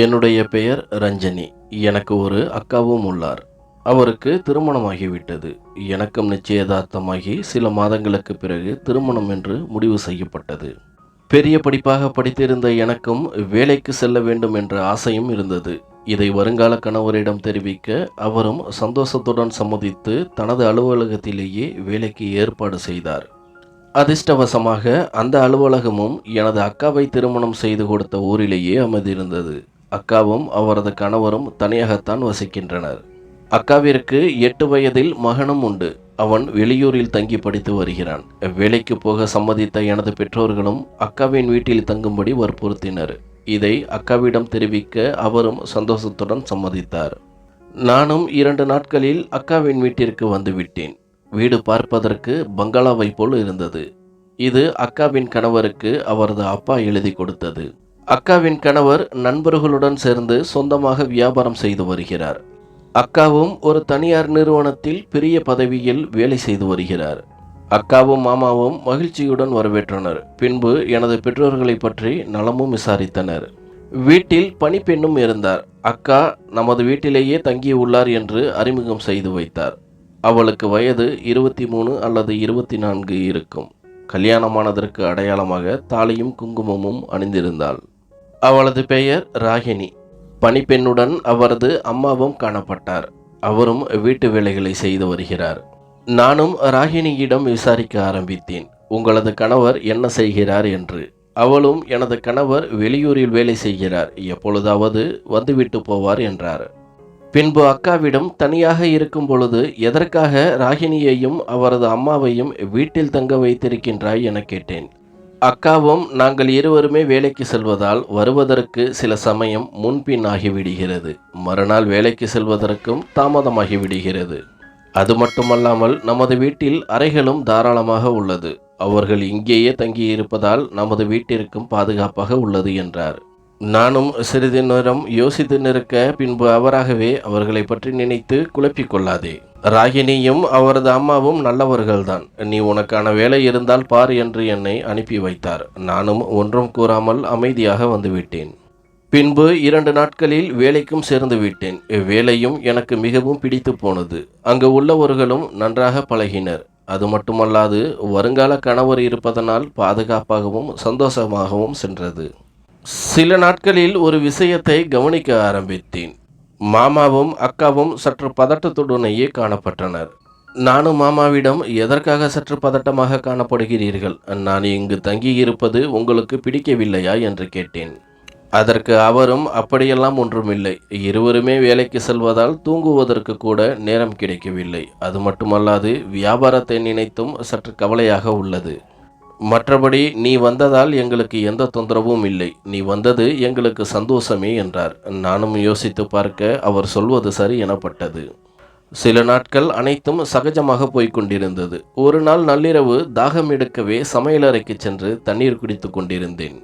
என்னுடைய பெயர் ரஞ்சனி. எனக்கு ஒரு அக்காவும் உள்ளார். அவருக்கு திருமணமாகிவிட்டது. எனக்கும் நிச்சயதார்த்தமாகி சில மாதங்களுக்கு பிறகு திருமணம் என்று முடிவு செய்யப்பட்டது. பெரிய படிப்பாக படித்திருந்த எனக்கும் வேலைக்கு செல்ல வேண்டும் என்ற ஆசையும் இருந்தது. இதை வருங்கால கணவரிடம் தெரிவிக்க அவரும் சந்தோஷத்துடன் சம்மதித்து தனது அலுவலகத்திலேயே வேலைக்கு ஏற்பாடு செய்தார். அதிர்ஷ்டவசமாக அந்த அலுவலகமும் எனது அக்காவை திருமணம் செய்து கொடுத்த ஊரிலேயே அமைந்திருந்தது. அக்காவும் அவரது கணவரும் தனியாகத்தான் வசிக்கின்றனர். அக்காவிற்கு 8 வயதில் மகனும் உண்டு. அவன் வெளியூரில் தங்கி படித்து வருகிறான். வேலைக்கு போக சம்மதித்த எனது பெற்றோர்களும் அக்காவின் வீட்டில் தங்கும்படி வற்புறுத்தினர். இதை அக்காவிடம் தெரிவிக்க அவரும் சந்தோஷத்துடன் சம்மதித்தார். நானும் 2 நாட்களில் அக்காவின் வீட்டிற்கு வந்துவிட்டேன். வீடு பார்ப்பதற்கு பங்களாவை போல் இருந்தது. இது அக்காவின் கணவருக்கு அவரது அப்பா எழுதி கொடுத்தது. அக்காவின் கணவர் நண்பர்களுடன் சேர்ந்து சொந்தமாக வியாபாரம் செய்து வருகிறார். அக்காவும் ஒரு தனியார் நிறுவனத்தில் பெரிய பதவியில் வேலை செய்து வருகிறார். அக்காவும் மாமாவும் மகிழ்ச்சியுடன் வரவேற்றனர். பின்பு எனது பெற்றோர்களை பற்றி நலமும் விசாரித்தனர். வீட்டில் பணிப்பெண்ணும் இருந்தார். அக்கா நமது வீட்டிலேயே தங்கியுள்ளார் என்று அறிமுகம் செய்து வைத்தார். அவளுக்கு வயது 23 அல்லது 24 இருக்கும். கல்யாணமானதற்கு அடையாளமாக தாலியும் குங்குமமும் அணிந்திருந்தாள். அவளது பெயர் ராகினி. பணிப்பெண்ணுடன் அவரது அம்மாவும் காணப்பட்டார். அவரும் வீட்டு வேலைகளை செய்து வருகிறார். நானும் ராகினியிடம் விசாரிக்க ஆரம்பித்தேன், உங்களது கணவர் என்ன செய்கிறார் என்று. அவளும் எனது கணவர் வெளியூரில் வேலை செய்கிறார், எப்பொழுதாவது வந்துவிட்டு போவார் என்றார். பின்பு அக்காவிடம் தனியாக இருக்கும் பொழுது எதற்காக ராகினியையும் அவரது அம்மாவையும் வீட்டில் தங்க வைத்திருக்கின்றாய் என கேட்டேன். அக்காவும் நாங்கள் இருவருமே வேலைக்கு செல்வதால் வருவதற்கு சில சமயம் முன்பின் ஆகிவிடுகிறது. மறுநாள் வேலைக்கு செல்வதற்கும் தாமதமாகிவிடுகிறது. அது மட்டுமல்லாமல் நமது வீட்டில் அறைகளும் தாராளமாக உள்ளது. அவர்கள் இங்கேயே தங்கியிருப்பதால் நமது வீட்டிற்கும் பாதுகாப்பாக உள்ளது என்றார். நானும் சிறிது நேரம் யோசித்து நிற்க பின்பு அவராகவே அவர்களை பற்றி நினைத்து குழப்பிக் கொள்ளாதே. ராகினியும் அவரது அம்மாவும் நல்லவர்கள்தான். நீ உனக்கான வேலை இருந்தால் பார் என்று என்னை அனுப்பி வைத்தார். நானும் ஒன்றும் கூறாமல் அமைதியாக வந்துவிட்டேன். பின்பு 2 நாட்களில் வேலைக்கும் சேர்ந்து விட்டேன். வேலையும் எனக்கு மிகவும் பிடித்து போனது. அங்கு உள்ளவர்களும் நன்றாக பழகினர். அது மட்டுமல்லாது வருங்கால கணவர் இருப்பதனால் பாதுகாப்பாகவும் சந்தோஷமாகவும் சென்றது. சில நாட்களில் ஒரு விஷயத்தை கவனிக்க ஆரம்பித்தேன். மாமாவும் அக்காவும் சற்று பதட்டத்துடனேயே காணப்பட்டனர். நானும் மாமாவிடம் எதற்காக சற்று பதட்டமாக காணப்படுகிறீர்கள், நான் இங்கு தங்கியிருப்பது உங்களுக்கு பிடிக்கவில்லையா என்று கேட்டேன். அதற்கு அவரும் அப்படியெல்லாம் ஒன்றுமில்லை, இருவருமே வேலைக்கு செல்வதால் தூங்குவதற்கு கூட நேரம் கிடைக்கவில்லை. அது மட்டுமல்லாது வியாபாரத்தை நினைத்தும் சற்று கவலையாக உள்ளது. மற்றபடி நீ வந்ததால் எங்களுக்கு எந்த தொந்தரவும் இல்லை. நீ வந்தது எங்களுக்கு சந்தோஷமே என்றார். நானும் யோசித்து பார்க்க அவர் சொல்வது சரி எனப்பட்டது. சில நாட்கள் அனைத்தும் சகஜமாக போய்கொண்டிருந்தது. ஒரு நாள் நள்ளிரவு தாகம் எடுக்கவே சமையலறைக்கு சென்று தண்ணீர் குடித்து கொண்டிருந்தேன்.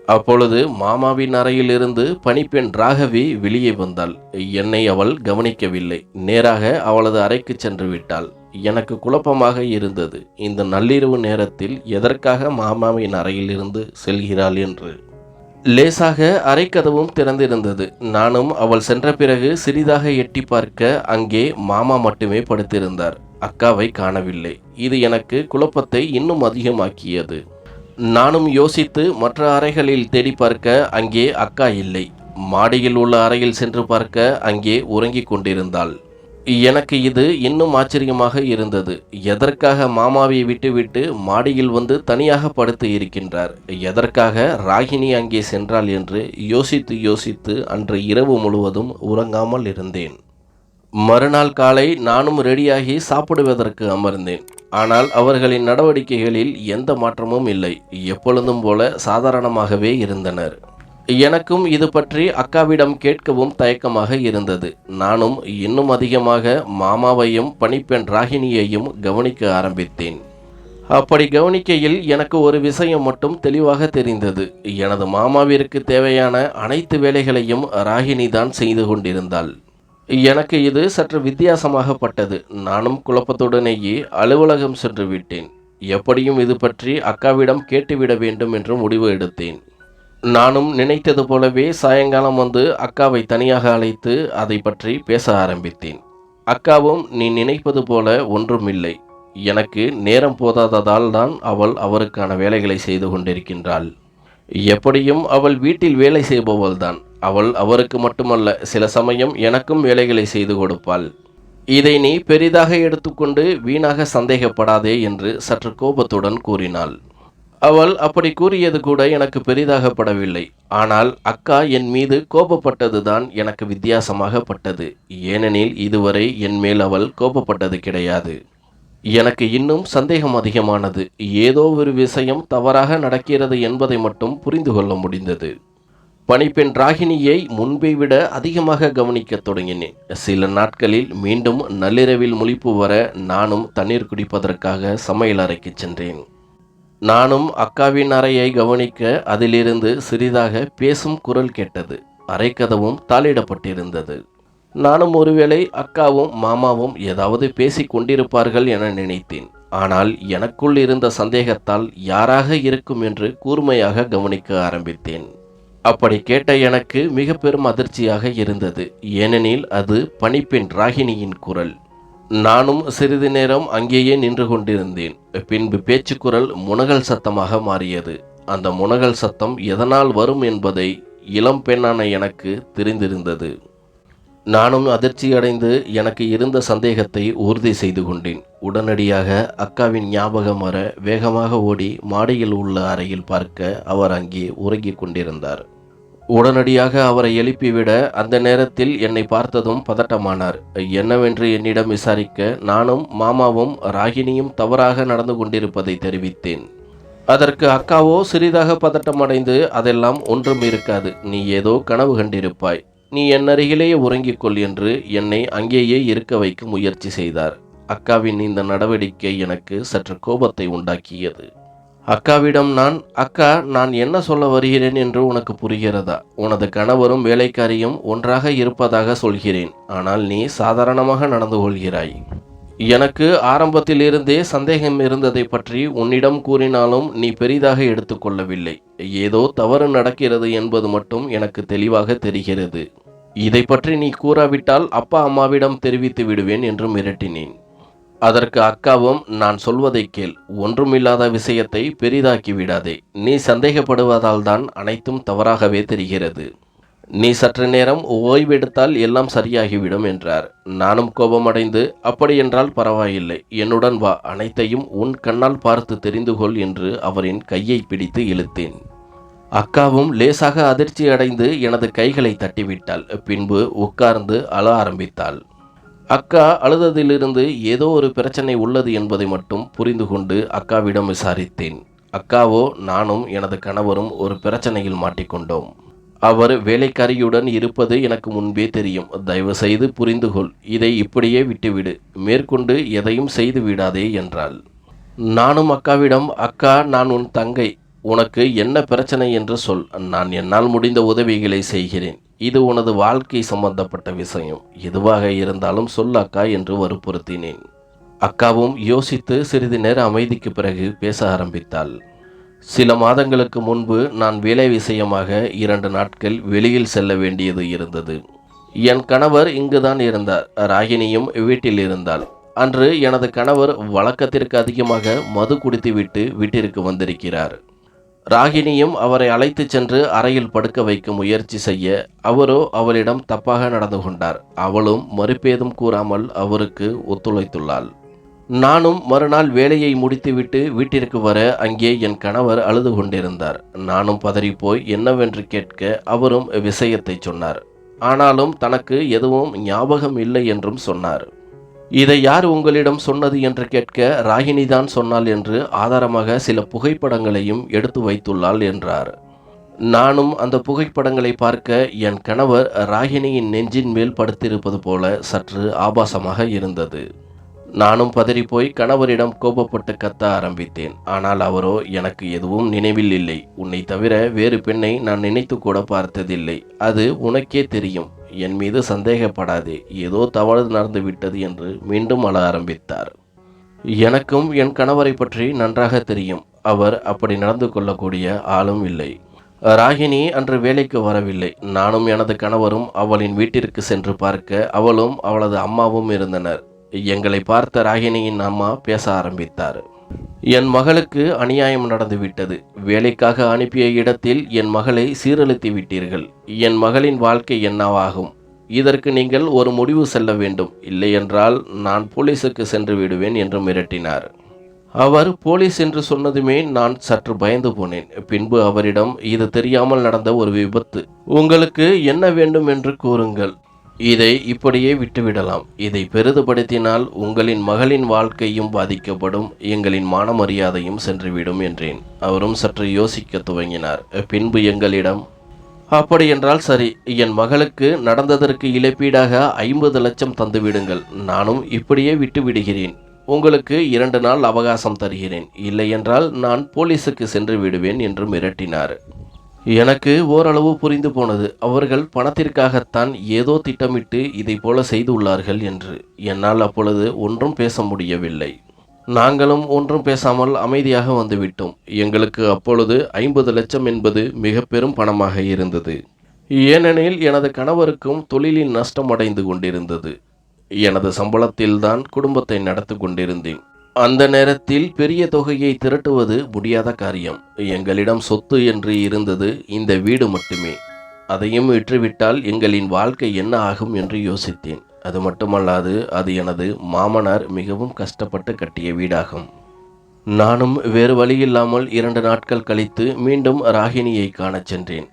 அப்பொழுது மாமாவின் அறையிலிருந்து பணிப்பெண் ராகவி வெளியே வந்தாள். என்னை அவள் கவனிக்கவில்லை. நேராக அவளது அறைக்கு சென்று விட்டாள். எனக்கு குழப்பமாக இருந்தது. இந்த நள்ளிரவு நேரத்தில் எதற்காக மாமாவின் அறையிலிருந்து செல்கிறாள் என்று. லேசாக அறைக்கதவும் திறந்திருந்தது. நானும் அவள் சென்ற பிறகு சிறிதாக எட்டி பார்க்க அங்கே மாமா மட்டுமே படுத்திருந்தார். அக்காவை காணவில்லை. இது எனக்கு குழப்பத்தை இன்னும் அதிகமாக்கியது. நானும் யோசித்து மற்ற அறைகளில் தேடி பார்க்க அங்கே அக்கா இல்லை. மாடியில் உள்ள அறையில் சென்று பார்க்க அங்கே உறங்கிக் கொண்டிருந்தாள். எனக்கு இது இன்னும் ஆச்சரியமாக இருந்தது. எதற்காக மாமாவை விட்டுவிட்டு மாடியில் வந்து தனியாக படுத்து இருக்கின்றார், எதற்காக ராகினி அங்கே சென்றாள் என்று யோசித்து யோசித்து அன்று இரவு முழுவதும் உறங்காமல் இருந்தேன். மறுநாள் காலை நானும் ரெடியாகி சாப்பிடுவதற்கு அமர்ந்தேன். ஆனால் அவர்களின் நடவடிக்கைகளில் எந்த மாற்றமும் இல்லை. எப்பொழுதும் போல சாதாரணமாகவே இருந்தனர். எனக்கும் இது பற்றி அக்காவிடம் கேட்கவும் தயக்கமாக இருந்தது. நானும் இன்னும் அதிகமாக மாமாவையும் பணிப்பெண் ராகினியையும் கவனிக்க ஆரம்பித்தேன். அப்படி கவனிக்கையில் எனக்கு ஒரு விஷயம் மட்டும் தெளிவாக தெரிந்தது. எனது மாமாவிற்கு தேவையான அனைத்து வேலைகளையும் ராகினி தான் செய்து கொண்டிருந்தாள். எனக்கு இது சற்று வித்தியாசமாகப்பட்டது. நானும் குழப்பத்துடனேயே அலுவலகம் சென்று விட்டேன். எப்படியும் இது பற்றி அக்காவிடம் கேட்டுவிட வேண்டும் என்று முடிவு எடுத்தேன். நானும் நினைத்தது போலவே சாயங்காலம் வந்து அக்காவை தனியாக அழைத்து அதை பற்றி பேச ஆரம்பித்தேன். அக்காவும், நீ நினைப்பது போல ஒன்றுமில்லை. எனக்கு நேரம் போதாததால் தான் அவள் அவருக்கான வேலைகளை செய்து கொண்டிருக்கின்றாள். எப்படியும் அவள் வீட்டில் வேலை செய்பவள்தான். அவள் அவருக்கு மட்டுமல்ல, சில சமயம் எனக்கும் வேலைகளை செய்து கொடுப்பாள். இதை நீ பெரிதாக எடுத்துக்கொண்டு வீணாக சந்தேகப்படாதே என்று சற்று கோபத்துடன் கூறினாள். அவள் அப்படி கூறியது கூட எனக்கு பெரிதாகப்படவில்லை. ஆனால் அக்கா என் மீது கோபப்பட்டதுதான் எனக்கு வித்தியாசமாக பட்டது. ஏனெனில் இதுவரை என் மேல் அவள் கோபப்பட்டது கிடையாது. எனக்கு இன்னும் சந்தேகம் அதிகமானது. ஏதோ ஒரு விஷயம் தவறாக நடக்கிறது என்பதை மட்டும் புரிந்து கொள்ள முடிந்தது. பணிப்பெண் ராகினியை முன்பை விட அதிகமாக கவனிக்கத் தொடங்கினேன். சில நாட்களில் மீண்டும் நள்ளிரவில் முழிப்பு வர நானும் தண்ணீர் குடிப்பதற்காக சமையல் அறைக்கு சென்றேன். நானும் அக்காவின் அறையை கவனிக்க அதிலிருந்து சிறிதாக பேசும் குரல் கேட்டது. அறைக்கதவும் தாளிடப்பட்டிருந்தது. நானும் ஒருவேளை அக்காவும் மாமாவும் ஏதாவது பேசிக் கொண்டிருப்பார்கள் என நினைத்தேன். ஆனால் எனக்குள் இருந்த சந்தேகத்தால் யாராக இருக்கும் என்று கூர்மையாக கவனிக்க ஆரம்பித்தேன். அப்படி கேட்ட எனக்கு மிக பெரும் அதிர்ச்சியாக இருந்தது. ஏனெனில் அது பணிப்பெண் ராகினியின் குரல். நானும் சிறிது நேரம் அங்கேயே நின்று கொண்டிருந்தேன். பின்பு பேச்சுக்குரல் முனகல் சத்தமாக மாறியது. அந்த முனகல் சத்தம் எதனால் வரும் என்பதை இளம் பெண்ணான எனக்கு தெரிந்திருந்தது. நானும் அதிர்ச்சியடைந்து எனக்கு இருந்த சந்தேகத்தை உறுதி செய்து கொண்டேன். உடனடியாக அக்காவின் ஞாபகம் வர வேகமாக ஓடி மாடியில் உள்ள அறையில் பார்க்க அவர் அங்கே உறங்கிக் கொண்டிருந்தார். உடனடியாக அவரை எழுப்பிவிட அந்த நேரத்தில் என்னை பார்த்ததும் பதட்டமானார். என்னவென்று என்னிடம் விசாரிக்க நானும் மாமாவும் ராகினியும் தவறாக நடந்து கொண்டிருப்பதை தெரிவித்தேன். அதற்கு அக்காவோ சிறிதாக பதட்டமடைந்து, அதெல்லாம் ஒன்றும் இருக்காது, நீ ஏதோ கனவு கண்டிருப்பாய், நீ என் அருகிலேயே உறங்கிக் கொள் என்று என்னை அங்கேயே இருக்க வைக்க முயற்சி செய்தார். அக்காவின் இந்த நடவடிக்கை எனக்கு சற்று கோபத்தை உண்டாக்கியது. அக்காவிடம் அக்கா, நான் என்ன சொல்ல வருகிறேன் என்று உனக்கு புரிகிறதா? உனது கணவரும் வேலைக்காரியும் ஒன்றாக இருப்பதாக சொல்கிறேன். ஆனால் நீ சாதாரணமாக நடந்து கொள்கிறாய். எனக்கு ஆரம்பத்திலிருந்தே சந்தேகம் இருந்ததை பற்றி உன்னிடம் கூறினாலும் நீ பெரிதாக எடுத்துக்கொள்ளவில்லை. ஏதோ தவறு நடக்கிறது என்பது மட்டும் எனக்கு தெளிவாக தெரிகிறது. இதை பற்றி நீ கூறாவிட்டால் அப்பா அம்மாவிடம் தெரிவித்து விடுவேன் என்று மிரட்டினேன். அதற்கு அக்காவும், நான் சொல்வதை கேள், ஒன்றுமில்லாத விஷயத்தை பெரிதாக்கி விடாதே. நீ சந்தேகப்படுவதால் தான் அனைத்தும் தவறாகவே தெரிகிறது. நீ சற்று நேரம் ஓய்வெடுத்தால் எல்லாம் சரியாகிவிடும் என்றார். நானும் கோபமடைந்து, அப்படியென்றால் பரவாயில்லை, என்னுடன் வா, அனைத்தையும் உன் கண்ணால் பார்த்து தெரிந்து கொள் என்று அவரின் கையை பிடித்து இழுத்தேன். அக்காவும் லேசாக அதிர்ச்சி அடைந்து எனது கைகளை தட்டிவிட்டாள். பின்பு உட்கார்ந்து அழ ஆரம்பித்தாள். அக்கா அழுததிலிருந்து ஏதோ ஒரு பிரச்சனை உள்ளது என்பதை மட்டும் புரிந்து கொண்டு அக்காவிடம் விசாரித்தேன். அக்காவோ, நானும் எனது கணவரும் ஒரு பிரச்சனையில் மாட்டிக்கொண்டோம். அவர் வேலைக்காரியுடன் இருப்பது எனக்கு முன்பே தெரியும். தயவு செய்து புரிந்து கொள். இதை இப்படியே விட்டுவிடு. மேற்கொண்டு எதையும் செய்து விடாதே என்றாள். நானும் அக்காவிடம், அக்கா, நான் உன் தங்கை. உனக்கு என்ன பிரச்சனை என்று சொல். நான் என்னால் முடிந்த உதவிகளை செய்கிறேன். இது உனது வாழ்க்கை சம்பந்தப்பட்ட விஷயம். எதுவாக இருந்தாலும் சொல் அக்கா என்று வற்புறுத்தினேன். அக்காவும் யோசித்து சிறிது நேர அமைதிக்கு பிறகு பேச ஆரம்பித்தாள். சில மாதங்களுக்கு முன்பு நான் வேலை விஷயமாக 2 நாட்கள் வெளியில் செல்ல வேண்டியது இருந்தது. என் கணவர் இங்குதான் இருந்தார். ராகினியும் வீட்டில் இருந்தாள். அன்று எனது கணவர் வழக்கத்திற்கு அதிகமாக மது குடித்துவிட்டு வீட்டிற்கு வந்திருக்கிறார். ராகினியும் அவரை அழைத்து சென்று அறையில் படுக்க வைக்க முயற்சி செய்ய அவரோ அவளிடம் தப்பாக நடந்து கொண்டார். அவளும் மறுபேதும் கூறாமல் அவருக்கு ஒத்துழைத்துள்ளாள். நானும் மறுநாள் வேலையை முடித்துவிட்டு வீட்டிற்கு வர அங்கே என் கணவர் அழுது கொண்டிருந்தார். நானும் பதறிப்போய் என்னவென்று கேட்க அவரும் விஷயத்தை சொன்னார். ஆனாலும் தனக்கு எதுவும் ஞாபகம் இல்லை என்றும் சொன்னார். இதை யார் உங்களிடம் சொன்னது என்று கேட்க, ராகினிதான் சொன்னாள் என்று ஆதாரமாக சில புகைப்படங்களையும் எடுத்து வைத்துள்ளாள் என்றார். நானும் அந்த புகைப்படங்களை பார்க்க என் கணவர் ராகினியின் நெஞ்சின் மேல் படுத்திருப்பது போல சற்று ஆபாசமாக இருந்தது. நானும் பதறிப்போய் கணவரிடம் கோபப்பட்டு கத்த ஆரம்பித்தேன். ஆனால் அவரோ, எனக்கு எதுவும் நினைவில் இல்லை. உன்னை தவிர வேறு பெண்ணை நான் நினைத்து கூட பார்த்ததில்லை. அது உனக்கே தெரியும். என் மீது சந்தேகப்படாதே. ஏதோ தவறு நடந்து விட்டது என்று மீண்டும் அழ ஆரம்பித்தார். எனக்கும் என் கணவரை பற்றி நன்றாக தெரியும். அவர் அப்படி நடந்து கொள்ளக்கூடிய ஆளும் இல்லை. ராகினி அன்று வேலைக்கு வரவில்லை. நானும் எனது கணவரும் அவளின் வீட்டிற்கு சென்று பார்க்க அவளும் அவளது அம்மாவும் இருந்தனர். எங்களை பார்த்த ராகினியின் அம்மா பேச ஆரம்பித்தார். என் மகளுக்கு அநியாயம் நடந்துவிட்டது. வேலைக்காக அனுப்பிய இடத்தில் என் மகளை சீரழித்து விட்டீர்கள். என் மகளின் வாழ்க்கை என்னவாகும்? இதற்கு நீங்கள் ஒரு முடிவு செல்ல வேண்டும். இல்லையென்றால் நான் போலீஸுக்கு சென்று விடுவேன் என்று மிரட்டினார். அவர் போலீஸ் என்று சொன்னதுமே நான் சற்று பயந்து போனேன். பின்பு அவரிடம், இது தெரியாமல் நடந்த ஒரு விபத்து. உங்களுக்கு என்ன வேண்டும் என்று கூறுங்கள். இதை இப்படியே விட்டுவிடலாம். இதை பெரிதுபடுத்தினால் உங்களின் மகளின் வாழ்க்கையும் பாதிக்கப்படும், எங்களின் மான மரியாதையும் சென்றுவிடும் என்றேன். அவரும் சற்று யோசிக்க துவங்கினார். பின்பு எங்களிடம், அப்படியென்றால் சரி, என் மகளுக்கு நடந்ததற்கு இழப்பீடாக 50 லட்சம் தந்துவிடுங்கள். நானும் இப்படியே விட்டு விடுகிறேன். உங்களுக்கு 2 நாள் அவகாசம் தருகிறேன். இல்லையென்றால் நான் போலீஸுக்கு சென்று விடுவேன் என்று மிரட்டினார். எனக்கு ஓரளவு புரிந்து போனது. அவர்கள் பணத்திற்காகத்தான் ஏதோ திட்டமிட்டு இதை போல செய்துள்ளார்கள் என்று. என்னால் அப்பொழுது ஒன்றும் பேச முடியவில்லை. நாங்களும் ஒன்றும் பேசாமல் அமைதியாக வந்துவிட்டோம். எங்களுக்கு அப்பொழுது 50 லட்சம் என்பது மிக பெரும் பணமாக இருந்தது. ஏனெனில் எனது கணவருக்கும் தொழிலில் நஷ்டம் அடைந்து கொண்டிருந்தது. எனது சம்பளத்தில்தான் குடும்பத்தை நடத்தி கொண்டிருந்தேன். அந்த நேரத்தில் பெரிய தொகையை திரட்டுவது முடியாத காரியம். எங்களிடம் சொத்து என்று இருந்தது இந்த வீடு மட்டுமே. அதையும் விற்றுவிட்டால் எங்களின் வாழ்க்கை என்ன ஆகும் என்று யோசித்தேன். அது மட்டுமல்லாது அது எனது மாமனார் மிகவும் கஷ்டப்பட்டு கட்டிய வீடாகும். நானும் வேறு வழியில்லாமல் 2 நாட்கள் கழித்து மீண்டும் ராகினியை காணச் சென்றேன்.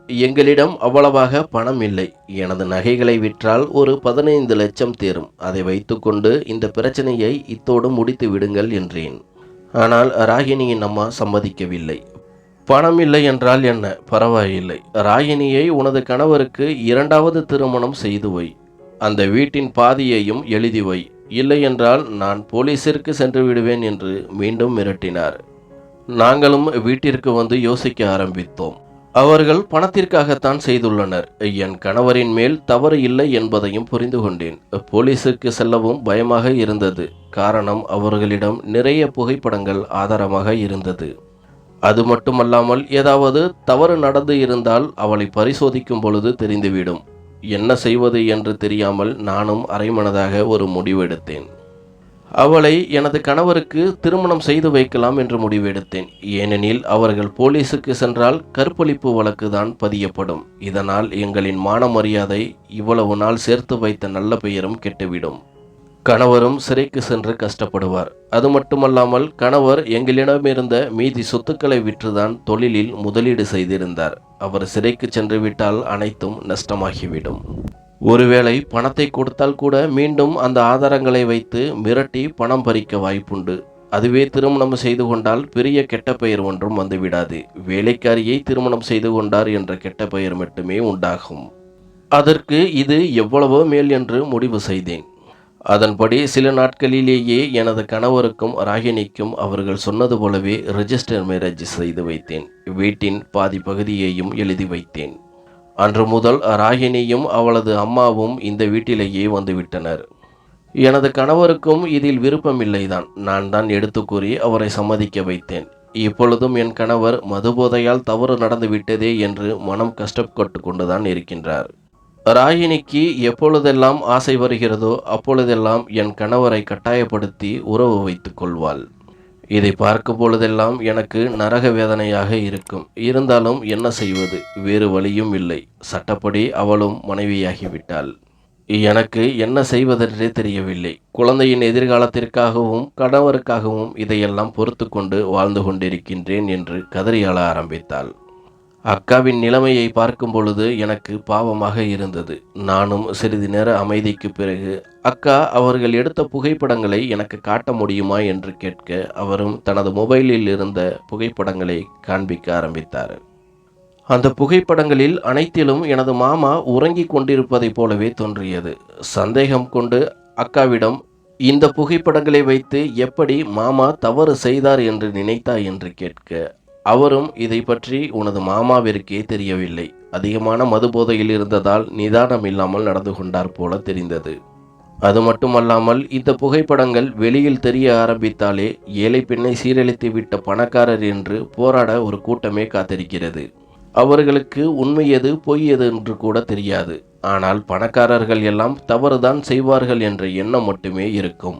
எங்களிடம் அவ்வளவாக பணம் இல்லை. எனது நகைகளை விற்றால் ஒரு 15 லட்சம் தேரும். அதை வைத்துக்கொண்டு இந்த பிரச்சனையை இத்தோடு முடித்து விடுங்கள் என்றேன். ஆனால் ராகினியின் அம்மா சம்மதிக்கவில்லை. பணம் இல்லை என்றால் என்ன, பரவாயில்லை. ராகினியை உனது கணவருக்கு 2வது திருமணம் செய்து வை. அந்த வீட்டின் பாதியையும் எழுதி வை. இல்லையென்றால் நான் போலீஸிற்கு சென்று விடுவேன் என்று மீண்டும் மிரட்டினார். நாங்களும் வீட்டிற்கு வந்து யோசிக்க ஆரம்பித்தோம். அவர்கள் பணத்திற்காகத்தான் செய்துள்ளனர். என் கணவரின் மேல் தவறு இல்லை என்பதையும் புரிந்து கொண்டேன். போலீஸுக்கு செல்லவும் பயமாக இருந்தது. காரணம், அவர்களிடம் நிறைய புகைப்படங்கள் ஆதாரமாக இருந்தது. அது மட்டுமல்லாமல் ஏதாவது தவறு நடந்து இருந்தால் அவளை பரிசோதிக்கும் பொழுது தெரிந்துவிடும். என்ன செய்வது என்று தெரியாமல் நானும் அரைமனதாக ஒரு முடிவெடுத்தேன். அவளை எனது கணவருக்கு திருமணம் செய்து வைக்கலாம் என்று முடிவெடுத்தேன். ஏனெனில் அவர்கள் போலீஸுக்கு சென்றால் கற்பழிப்பு வழக்கு தான் பதியப்படும். இதனால் எங்களின் மான மரியாதை, இவ்வளவு நாள் சேர்த்து வைத்த நல்ல பெயரும் கெட்டுவிடும். கணவரும் சிறைக்கு சென்று கஷ்டப்படுவார். அது மட்டுமல்லாமல் கணவர் எங்களிடமிருந்த மீதி சொத்துக்களை விற்றுதான் தொழிலில் முதலீடு செய்திருந்தார். அவர் சிறைக்கு சென்று விட்டால் அனைத்தும் நஷ்டமாகிவிடும். ஒருவேளை பணத்தை கொடுத்தால் கூட மீண்டும் அந்த ஆதாரங்களை வைத்து மிரட்டி பணம் பறிக்க வாய்ப்புண்டு. அதுவே திருமணம் செய்து கொண்டால் பெரிய கெட்ட பெயர் ஒன்றும் வந்துவிடாது. வேலைக்காரியை திருமணம் செய்து கொண்டார் என்ற கெட்ட பெயர் மட்டுமே உண்டாகும். அதற்கு இது எவ்வளவோ மேல் என்று முடிவு செய்தேன். அதன்படி சில நாட்களிலேயே எனது கணவருக்கும் ராகினிக்கும் அவர்கள் சொன்னது போலவே ரெஜிஸ்டர் மேரேஜ் செய்து வைத்தேன். வீட்டின் பாதி பகுதியையும் எழுதி வைத்தேன். அன்று முதல் ராகினியும் அவளது அம்மாவும் இந்த வீட்டிலேயே வந்துவிட்டனர். எனது கணவருக்கும் இதில் விருப்பமில்லைதான். நான் தான் எடுத்து கூறி அவரை சம்மதிக்க வைத்தேன். இப்பொழுதும் என் கணவர் மதுபோதையால் தவறு நடந்துவிட்டதே என்று மனம் கஷ்டப்பட்டு கொண்டுதான் இருக்கின்றார். ராகினிக்கு எப்பொழுதெல்லாம் ஆசை வருகிறதோ அப்பொழுதெல்லாம் என் கணவரை கட்டாயப்படுத்தி உறவு வைத்துக் கொள்வாள். இதை பார்க்கும் பொழுதெல்லாம் எனக்கு நரக வேதனையாக இருக்கும். இருந்தாலும் என்ன செய்வது, வேறு வழியும் இல்லை. சட்டப்படி அவளும் மனைவியாகிவிட்டாள். எனக்கு என்ன செய்வதென்றே தெரியவில்லை. குழந்தையின் எதிர்காலத்திற்காகவும் கணவருக்காகவும் இதையெல்லாம் பொறுத்து கொண்டு வாழ்ந்து கொண்டிருக்கின்றேன் என்று கதறி அழ ஆரம்பித்தாள். அக்காவின் நிலைமையை பார்க்கும் பொழுது எனக்கு பாவமாக இருந்தது. நானும் சிறிது நேர அமைதிக்கு பிறகு, அக்கா அவர்கள் எடுத்த புகைப்படங்களை எனக்கு காட்ட முடியுமா என்று கேட்க, அவரும் தனது மொபைலில் இருந்த புகைப்படங்களை காண்பிக்க ஆரம்பித்தார். அந்த புகைப்படங்களில் அனைத்திலும் எனது மாமா உறங்கிக் கொண்டிருப்பதைப் போலவே தோன்றியது. சந்தேகம் கொண்டு அக்காவிடம், இந்த புகைப்படங்களை வைத்து எப்படி மாமா தவறு செய்தார் என்று நினைத்தாய் என்று கேட்க, அவரும் இதை பற்றி உனது மாமாவிற்கே தெரியவில்லை. அதிகமான மது போதையில் இருந்ததால் நிதானம் இல்லாமல் நடந்து கொண்டார் போல தெரிந்தது. அது மட்டுமல்லாமல் இந்த புகைப்படங்கள் வெளியில் தெரிய ஆரம்பித்தாலே ஏழை பெண்ணை சீரழித்து விட்ட பணக்காரர் என்று போராட ஒரு கூட்டமே காத்திருக்கிறது. அவர்களுக்கு உண்மை எது பொய் எது என்று கூட தெரியாது. ஆனால் பணக்காரர்கள் எல்லாம் தவறுதான் செய்வார்கள் என்ற எண்ணம் மட்டுமே இருக்கும்.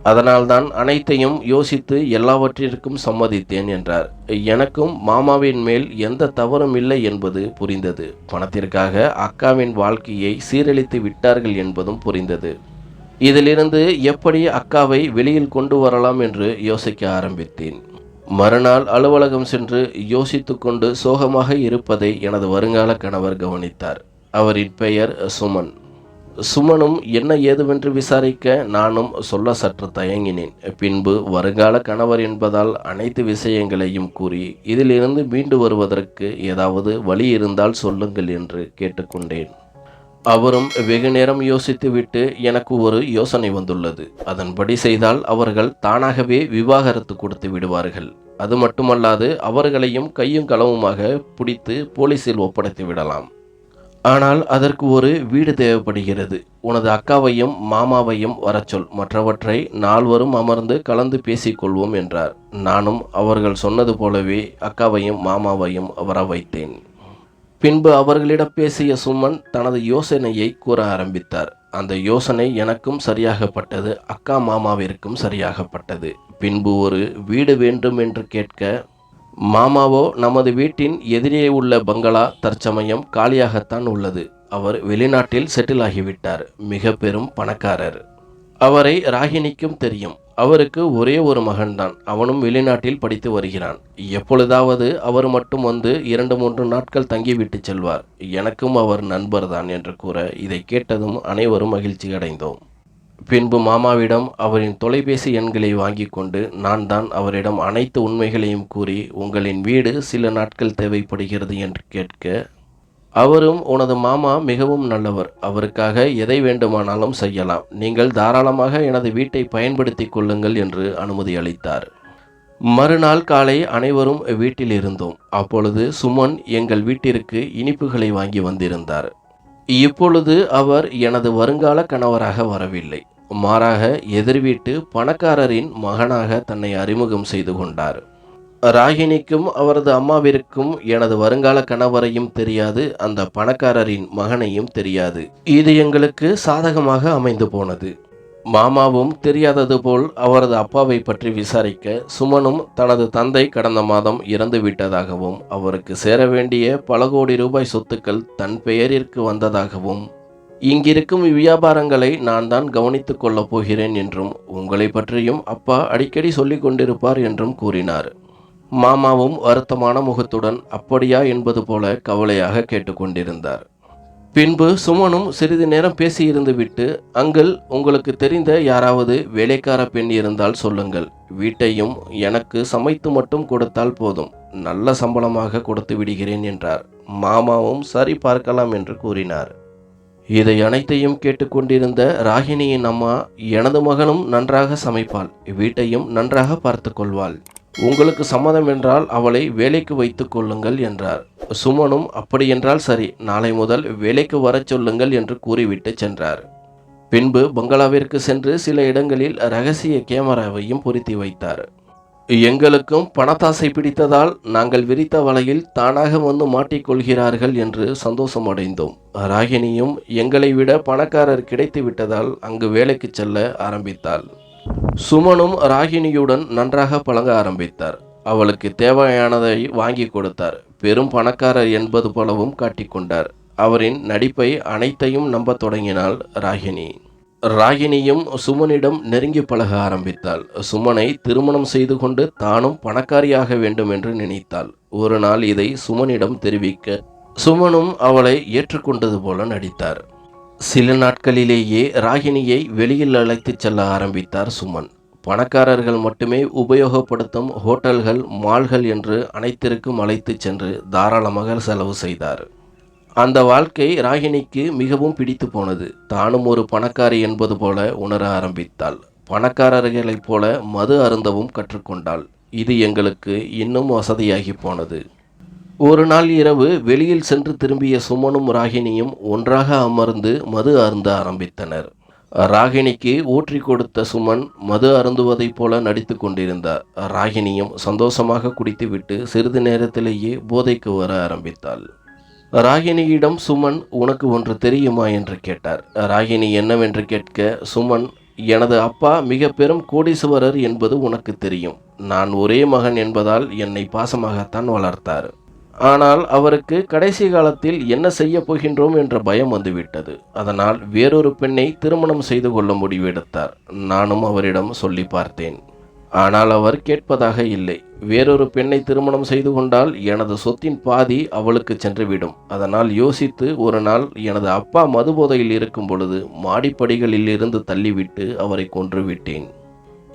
அதனால்தான் அனைத்தையும் யோசித்து எல்லாவற்றிற்கும் சம்மதித்தேன் என்றார். எனக்கும் மாமாவின் மேல் எந்த தவறும் இல்லை என்பது புரிந்தது. பணத்திற்காக அக்காவின் வாழ்க்கையை சீரழித்து விட்டார்கள் என்பதும் புரிந்தது. இதிலிருந்து எப்படி அக்காவை வெளியில் கொண்டு வரலாம் என்று யோசிக்க ஆரம்பித்தேன். மறுநாள் அலுவலகம் சென்று யோசித்து கொண்டு சோகமாக இருப்பதை எனது வருங்கால கணவர் கவனித்தார். அவரின் பெயர் சுமன். சுமனும் என்ன ஏதுவென்று விசாரிக்க நானும் சொல்ல சற்று தயங்கினேன். பின்பு வருங்கால கணவர் என்பதால் அனைத்து விஷயங்களையும் கூறி இதிலிருந்து மீண்டு வருவதற்கு ஏதாவது வழி இருந்தால் சொல்லுங்கள் என்று கேட்டுக்கொண்டேன். அவரும் வெகு நேரம் யோசித்துவிட்டு எனக்கு ஒரு யோசனை வந்துள்ளது. அதன்படி செய்தால் அவர்கள் தானாகவே விவாகரத்து கொடுத்து விடுவார்கள். அது மட்டுமல்லாது அவர்களையும் கையும் களவுமாக பிடித்து போலீசில் ஒப்படைத்து விடலாம். ஆனால் அதற்கு ஒரு வீடு தேவைப்படுகிறது. உனது அக்காவையும் மாமாவையும் வரச்சொல். மற்றவற்றை நால்வரும் அமர்ந்து கலந்து பேசிக்கொள்வோம் என்றார். நானும் அவர்கள் சொன்னது போலவே அக்காவையும் மாமாவையும் வர வைத்தேன். பின்பு அவர்களிடம் பேசிய சுமன் தனது யோசனையை கூற ஆரம்பித்தார். அந்த யோசனை எனக்கும் சரியாகப்பட்டது, அக்கா மாமாவிற்கும் சரியாகப்பட்டது. பின்பு ஒரு வீடு வேண்டும் என்று கேட்க, மாமாவோ நமது வீட்டின் எதிரே உள்ள பங்களா தற்சமயம் காலியாகத்தான் உள்ளது. அவர் வெளிநாட்டில் செட்டில் ஆகிவிட்டார். மிக பெரும் பணக்காரர். அவரை ராகினிக்கும் தெரியும். அவருக்கு ஒரே ஒரு மகன்தான். அவனும் வெளிநாட்டில் படித்து வருகிறான். எப்பொழுதாவது அவர் மட்டும் வந்து 2-3 நாட்கள் தங்கிவிட்டு செல்வார். எனக்கும் அவர் நண்பர்தான் என்று கூற இதை கேட்டதும் அனைவரும் மகிழ்ச்சி அடைந்தோம். பின்பு மாமாவிடம் அவரின் தொலைபேசி எண்களை வாங்கி கொண்டு நான் தான் அவரிடம் அனைத்து உண்மைகளையும் கூறி உங்களின் வீடு சில நாட்கள் தேவைப்படுகிறது என்று கேட்க, அவரும் உனது மாமா மிகவும் நல்லவர், அவருக்காக எதை வேண்டுமானாலும் செய்யலாம், நீங்கள் தாராளமாக எனது வீட்டை பயன்படுத்தி கொள்ளுங்கள் என்று அனுமதி அளித்தார். மறுநாள் காலை அனைவரும் வீட்டில் இருந்தோம். அப்பொழுது சுமன் எங்கள் வீட்டிற்கு இனிப்புகளை வாங்கி வந்திருந்தார். இப்பொழுது அவர் எனது வருங்கால கணவராக வரவில்லை. மாறாக எதிர் வீட்டு பணக்காரரின் மகனாக தன்னை அறிமுகம் செய்து கொண்டார். ராகினிக்கும் அவரது அம்மாவிற்கும் எனது வருங்கால கணவரையும் தெரியாது, அந்த பணக்காரரின் மகனையும் தெரியாது. இது எங்களுக்கு சாதகமாக அமைந்து போனது. மாமாவும் தெரியாதது போல் அவரது அப்பாவை பற்றி விசாரிக்க, சுமனும் தனது தந்தை கடந்த மாதம் இறந்து விட்டதாகவும் அவருக்கு சேர வேண்டிய பல கோடி ரூபாய் சொத்துக்கள் தன் பெயரிற்கு வந்ததாகவும், இங்கிருக்கும் வியாபாரங்களை நான் தான் கவனித்துக் கொள்ளப் போகிறேன் என்றும், உங்களை பற்றியும் அப்பா அடிக்கடி சொல்லிக் கொண்டிருப்பார் என்றும் கூறினார். மாமாவும் வருத்தமான முகத்துடன் அப்படியா என்பது போல கவலையாக கேட்டுக்கொண்டிருந்தார். பின்பு சுமனும் சிறிது நேரம் பேசியிருந்து விட்டு, அங்கிள், உங்களுக்கு தெரிந்த யாராவது வேலைக்கார பெண் இருந்தால் சொல்லுங்கள், வீட்டையும் எனக்கு சமைத்து மட்டும் கொடுத்தால் போதும், நல்ல சம்பளமாக கொடுத்து விடுகிறேன் என்றார். மாமாவும் சரி பார்க்கலாம் என்று கூறினார். இதை அனைத்தையும் கேட்டுக்கொண்டிருந்த ராகினியின் அம்மா, எனது மகனும் நன்றாக சமைப்பாள், வீட்டையும் நன்றாக பார்த்து கொள்வாள், உங்களுக்கு சம்மதம் என்றால் அவளை வேலைக்கு வைத்துக் கொள்ளுங்கள் என்றார். சுமனும் அப்படியென்றால் சரி, நாளை முதல் வேலைக்கு வரச் சொல்லுங்கள் என்று கூறிவிட்டு சென்றார். பின்பு பங்களாவிற்கு சென்று சில இடங்களில் ரகசிய கேமராவையும் பொருத்தி வைத்தார். எங்களுக்கும் பணத்தாசை பிடித்ததால் நாங்கள் விரித்த வலையில் தானாக வந்து மாட்டிக்கொள்கிறார்கள் என்று சந்தோஷம் அடைந்தோம். ராகினியும் எங்களை விட பணக்காரர் கிடைத்து விட்டதால் அங்கு வேலைக்கு செல்ல ஆரம்பித்தாள். சுமனும் ராகினியுடன் நன்றாக பழக ஆரம்பித்தார். அவளுக்கு தேவையானதை வாங்கி கொடுத்தார். பெரும் பணக்காரர் என்பது போலவும் காட்டிக்கொண்டார். அவரின் நடிப்பை அனைத்தையும் நம்ப தொடங்கினாள் ராகினி. ராகினியும் சுமனிடம் நெருங்கி பழக ஆரம்பித்தாள். சுமனை திருமணம் செய்து கொண்டு தானும் பணக்காரியாக வேண்டும் என்று நினைத்தாள். ஒரு நாள் இதை சுமனிடம் தெரிவிக்க, சுமனும் அவளை ஏற்றுக்கொண்டது போல நடித்தார். சில நாட்களிலேயே ராகினியை வெளியில் அழைத்துச் செல்ல ஆரம்பித்தார் சுமன். பணக்காரர்கள் மட்டுமே உபயோகப்படுத்தும் ஹோட்டல்கள், மால்கள் என்று அனைத்திற்கும் அழைத்துச் சென்று தாராளமாக செலவு செய்தார். அந்த வாழ்க்கை ராகினிக்கு மிகவும் பிடித்து போனது. தானும் ஒரு பணக்காரி என்பது போல உணர ஆரம்பித்தாள். பணக்காரர்களைப் போல மது அருந்தவும் கற்றுக்கொண்டாள். இது எங்களுக்கு இன்னும் வசதியாகி போனது. ஒரு நாள் இரவு வெளியில் சென்று திரும்பிய சுமனும் ராகினியும் ஒன்றாக அமர்ந்து மது அருந்த ஆரம்பித்தனர். ராகினிக்கு ஊற்றி கொடுத்த சுமன் மது அருந்துவதைப் போல நடித்து கொண்டிருந்தார். ராகினியும் சந்தோஷமாக குடித்துவிட்டு சிறிது நேரத்திலேயே போதைக்கு வர ஆரம்பித்தாள். ராகினியிடம் சுமன், உனக்கு ஒன்று தெரியுமா என்று கேட்டார். ராகினி என்னவென்று கேட்க, சுமன், எனது அப்பா மிக பெரும் கோடீஸ்வரர் என்பது உனக்கு தெரியும். நான் ஒரே மகன் என்பதால் என்னை பாசமாகத்தான் வளர்த்தார். ஆனால் அவருக்கு கடைசி காலத்தில் என்ன செய்ய போகின்றோம் என்ற பயம் வந்துவிட்டது. அதனால் வேறொரு பெண்ணை திருமணம் செய்து கொள்ள முடிவெடுத்தார். நானும் அவரிடம் சொல்லி பார்த்தேன். ஆனால் அவர் கேட்பதாக இல்லை. வேறொரு பெண்ணை திருமணம் செய்து கொண்டால் எனது சொத்தின் பாதி அவளுக்கு சென்றுவிடும். அதனால் யோசித்து ஒரு நாள் எனது அப்பா மதுபோதையில் இருக்கும் பொழுது மாடிப்படிகளில் இருந்து தள்ளிவிட்டு அவரை கொன்றுவிட்டேன்.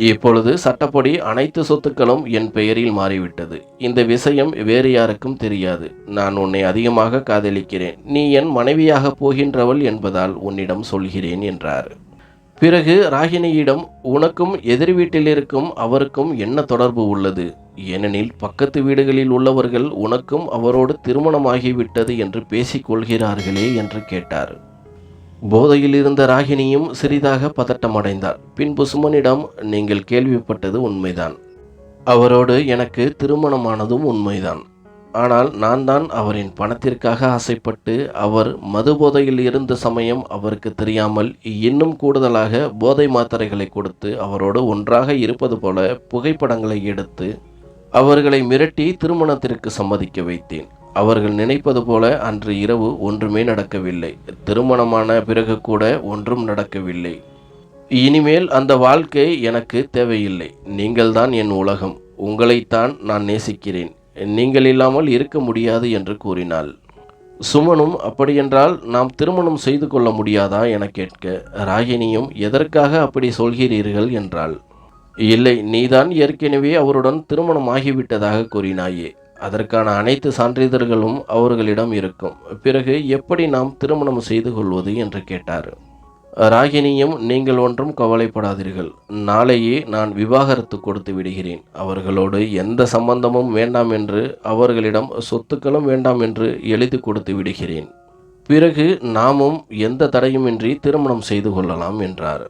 இப்பொழுது சட்டப்படி அனைத்து சொத்துக்களும் என் பெயரில் மாறிவிட்டது. இந்த விஷயம் வேறு யாருக்கும் தெரியாது. நான் உன்னை அதிகமாக காதலிக்கிறேன். நீ என் மனைவியாக போகின்றவள் என்பதால் உன்னிடம் சொல்கிறேன் என்றார். பிறகு ராகினியிடம், உனக்கும் எதிர் வீட்டில் இருக்கும் அவருக்கும் என்ன தொடர்பு உள்ளது? ஏனெனில் பக்கத்து வீடுகளில் உள்ளவர்கள் உனக்கும் அவரோடு திருமணமாகிவிட்டது என்று பேசிக் கொள்கிறார்களே என்று கேட்டார். போதையில் இருந்த ராகினியும் சிறிதாக பதட்டமடைந்தார். பின்பு சுமனிடம், நீங்கள் கேள்விப்பட்டது உண்மைதான். அவரோடு எனக்கு திருமணமானதும் உண்மைதான். ஆனால் நான் தான் அவரின் பணத்திற்காக ஆசைப்பட்டு அவர் மது போதையில் இருந்த சமயம் அவருக்கு தெரியாமல் இன்னும் கூடுதலாக போதை மாத்திரைகளை கொடுத்து அவரோடு ஒன்றாக இருப்பது போல புகைப்படங்களை எடுத்து அவர்களை மிரட்டி திருமணத்திற்கு சம்மதிக்க வைத்தேன். அவர்கள் நினைப்பது போல அன்று இரவு ஒன்றுமே நடக்கவில்லை. திருமணமான பிறகு கூட ஒன்றும் நடக்கவில்லை. இனிமேல் அந்த வாழ்க்கை எனக்கு தேவையில்லை. நீங்கள்தான் என் உலகம். உங்களைத்தான் நான் நேசிக்கிறேன். நீங்கள் இல்லாமல் இருக்க முடியாது என்று கூறினாள். சுமனும், அப்படியென்றால் நாம் திருமணம் செய்து கொள்ள முடியாதா என கேட்க, ராகினியும், எதற்காக அப்படி சொல்கிறீர்கள் என்றாள். இல்லை, நீதான் ஏற்கனவே அவருடன் திருமணம் ஆகிவிட்டதாக கூறினாயே. அதற்கான அனைத்து சான்றிதழ்களும் அவர்களிடம் இருக்கும். பிறகு எப்படி நாம் திருமணம் செய்து கொள்வது என்று கேட்டார். ராகினியும், நீங்கள் ஒன்றும் கவலைப்படாதீர்கள். நாளையே நான் விவாகரத்து கொடுத்து விடுகிறேன். அவர்களோடு எந்த சம்பந்தமும் வேண்டாம் என்று, அவர்களிடம் சொத்துக்களும் வேண்டாம் என்று எழுதி கொடுத்து விடுகிறேன். பிறகு நாமும் எந்த தடையுமின்றி திருமணம் செய்து கொள்ளலாம் என்றார்.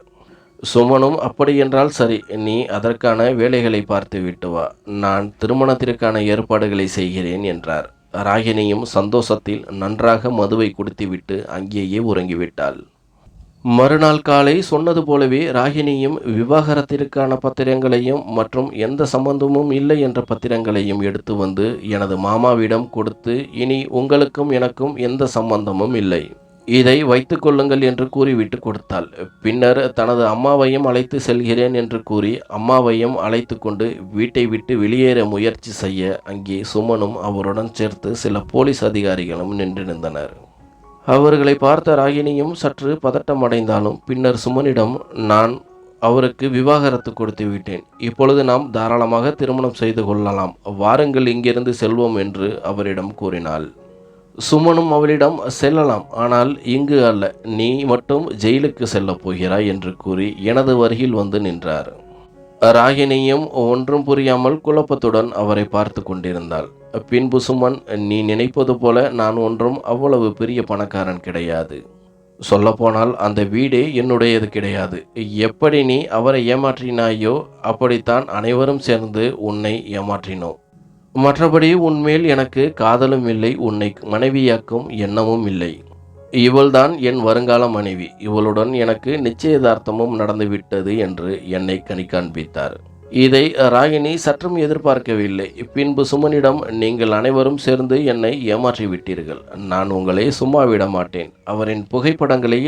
சுமனும், அப்படியென்றால் சரி, நீ அதற்கான வேலைகளை பார்த்து விட்டு வா. நான் திருமணத்திற்கான ஏற்பாடுகளை செய்கிறேன் என்றார். ராகினியும் சந்தோஷத்தில் நன்றாக மதுவை குடித்துவிட்டு அங்கேயே உறங்கிவிட்டாள். மறுநாள் காலை சொன்னது போலவே ராகினியும் விவாகரத்திற்கான பத்திரங்களையும் மற்றும் எந்த சம்பந்தமும் இல்லை என்ற பத்திரங்களையும் எடுத்து வந்து எனது மாமாவிடம் கொடுத்து, இனி உங்களுக்கும் எனக்கும் எந்த சம்பந்தமும் இல்லை, இதை வைத்து கொள்ளுங்கள் என்று கூறிவிட்டு கொடுத்தாள். பின்னர் தனது அம்மாவையும் அழைத்து செல்கிறேன் என்று கூறி அம்மாவையும் அழைத்து கொண்டு வீட்டை விட்டு வெளியேற முயற்சி செய்ய அங்கே சுமனும் அவருடன் சேர்த்து சில போலீஸ் அதிகாரிகளும் நின்றிருந்தனர். அவர்களை பார்த்த ராகினியும் சற்று பதட்டம் அடைந்தாலும் பின்னர் சுமனிடம், நான் அவருக்கு விவாகரத்து கொடுத்து விட்டேன். இப்பொழுது நாம் தாராளமாக திருமணம் செய்து கொள்ளலாம். வாருங்கள், இங்கிருந்து செல்வோம் என்று அவரிடம் கூறினாள். சுமனும் அவளிடம், செல்லலாம், ஆனால் இங்கு அல்ல. நீ மட்டும் ஜெயிலுக்கு செல்லப் போகிறாய் என்று கூறி எனது அருகில் வந்து நின்றார். ராகினியும் ஒன்றும் புரியாமல் குழப்பத்துடன் அவரை பார்த்து கொண்டிருந்தாள். பின்பு சுமன், நீ நினைப்பது போல நான் ஒன்றும் அவ்வளவு பெரிய பணக்காரன் கிடையாது. சொல்லப்போனால் அந்த வீடே என்னுடையது கிடையாது. எப்படி நீ அவரை ஏமாற்றினாயோ அப்படித்தான் அனைவரும் சேர்ந்து உன்னை ஏமாற்றினோம். மற்றபடி உன்மேல் எனக்கு காதலும் இல்லை, உன்னை மனைவியாக்கும் எண்ணமும் இல்லை. இவள்தான் என் வருங்கால மனைவி. இவளுடன் எனக்கு நிச்சயதார்த்தமும் நடந்துவிட்டது என்று என்னை கனி காண்பித்தார். இதை ராகினி சற்றும் எதிர்பார்க்கவில்லை. பின்பு சுமனிடம், நீங்கள் அனைவரும் சேர்ந்து என்னை ஏமாற்றி விட்டீர்கள். நான் உங்களை சும்மா விட மாட்டேன். அவரின் புகைப்படங்களை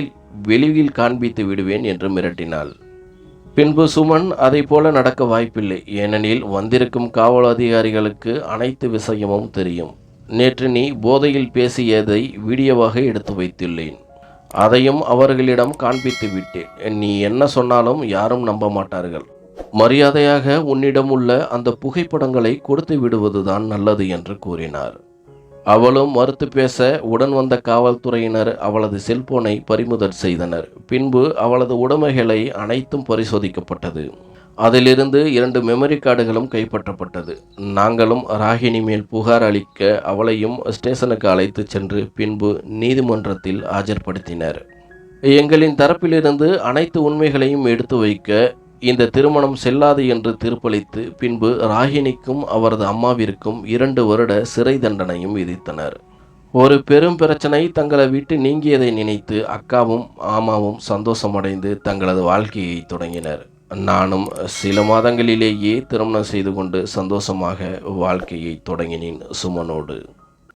வெளியில் காண்பித்து விடுவேன் என்று மிரட்டினாள். பின்பு சுமன், அதை போல நடக்க வாய்ப்பில்லை. ஏனெனில் வந்திருக்கும் காவல் அதிகாரிகளுக்கு அனைத்து விஷயமும் தெரியும். நேற்று நீ போதையில் பேசியதை வீடியோவாக எடுத்து வைத்துள்ளேன். அதையும் அவர்களிடம் காண்பித்து விட்டேன். நீ என்ன சொன்னாலும் யாரும் நம்ப மாட்டார்கள். மரியாதையாக உன்னிடம் உள்ள அந்த புகைப்படங்களை கொடுத்து விடுவதுதான் நல்லது என்று கூறினார். அவளும் மறுத்து பேச உடன் வந்த காவல்துறையினர் அவளது செல்போனை பறிமுதல் செய்தனர். பின்பு அவளது உடைமைகளை அனைத்தும் பரிசோதிக்கப்பட்டது. அதிலிருந்து 2 மெமரி கார்டுகளும் கைப்பற்றப்பட்டது. நாங்களும் ராகினி மேல் புகார் அளிக்க அவளையும் ஸ்டேஷனுக்கு அழைத்து சென்று பின்பு நீதிமன்றத்தில் ஆஜர்படுத்தினர். எங்களின் தரப்பிலிருந்து அனைத்து உண்மைகளையும் எடுத்து வைக்க இந்த திருமணம் செல்லாது என்று தீர்ப்பளித்து பின்பு ராகினிக்கும் அவரது அம்மாவிற்கும் 2 வருட சிறை தண்டனையும் விதித்தனர். ஒரு பெரும் பிரச்சனை தங்களை விட்டு நீங்கியதை நினைத்து அக்காவும் மாமாவும் சந்தோஷமடைந்து தங்களது வாழ்க்கையை தொடங்கினர். நானும் சில மாதங்களிலேயே திருமணம் செய்து கொண்டு சந்தோஷமாக வாழ்க்கையை தொடங்கினேன் சுமனோடு.